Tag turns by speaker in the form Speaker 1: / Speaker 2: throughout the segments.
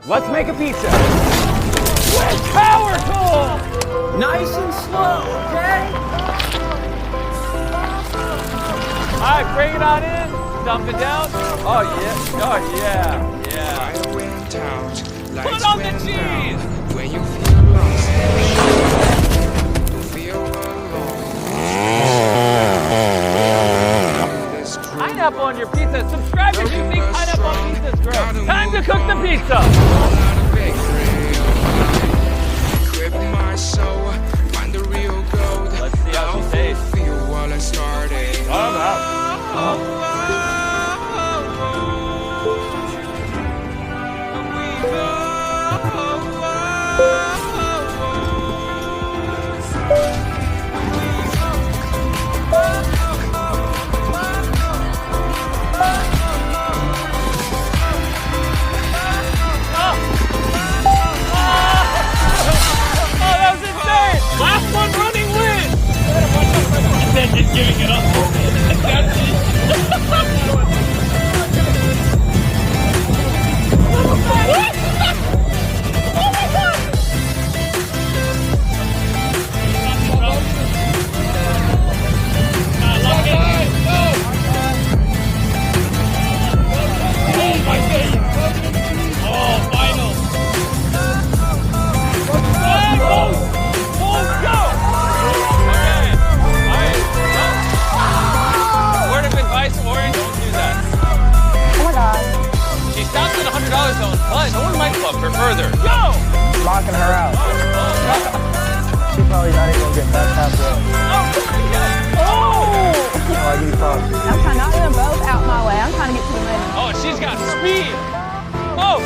Speaker 1: Let's make a pizza. With power tools!
Speaker 2: Nice and slow, okay?
Speaker 1: All right, bring it on in. Dump it down. Oh, yeah. Oh, yeah. Yeah. Put on the cheese!
Speaker 3: When you feel lost, you feel alone.
Speaker 1: Pineapple on your pizza. Subscribe if you think pineapple on pizza is gross. Time to cook the pizza. Let's see how she tastes. I'm out. Last one running wins! And then just giving it up. That's it. Oh my God! I love it. Oh my God! Oh, final. Orange, don't do that.
Speaker 4: Oh my God.
Speaker 1: She stopped at $100 zone, but someone might club her further. Go!
Speaker 2: Locking her out.
Speaker 1: Oh,
Speaker 2: She probably not even gonna get past halfway.
Speaker 1: oh!
Speaker 2: I give you props.
Speaker 4: I'm trying not to get them both out my way. I'm trying to get to the middle.
Speaker 1: Oh, she's got speed. Oh!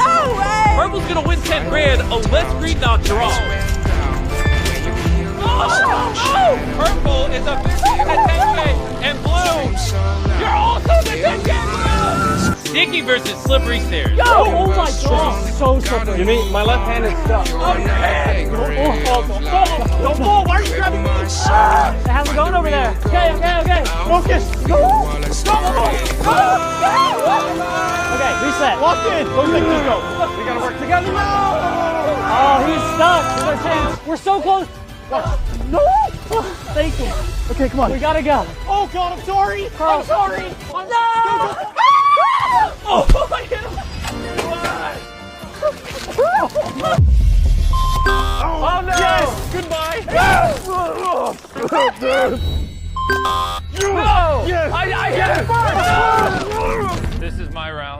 Speaker 4: No way!
Speaker 1: Purple's gonna win 10 grand unless green knocks her off. Oh! Purple is a 10K and blue. You're also the 10K blue. Sticky versus slippery stairs.
Speaker 4: Yo! Oh my God! So slippery.
Speaker 1: You mean my left hand is stuck?
Speaker 4: Don't fall! Why are you grabbing me? How's it going over there? Okay. Focus! Go! Okay, reset. Lock in! Go! We gotta work together now! Oh, he's stuck! There's our chance. We're so close! Watch. No! Thank you. Okay, come on. We gotta go. Oh God, I'm sorry. Carl. I'm sorry. No! Oh, I hit him.
Speaker 1: Oh no!
Speaker 4: Yes.
Speaker 1: Goodbye!
Speaker 4: Yes.
Speaker 1: No!
Speaker 4: Yes.
Speaker 1: I hit it first! This is my round.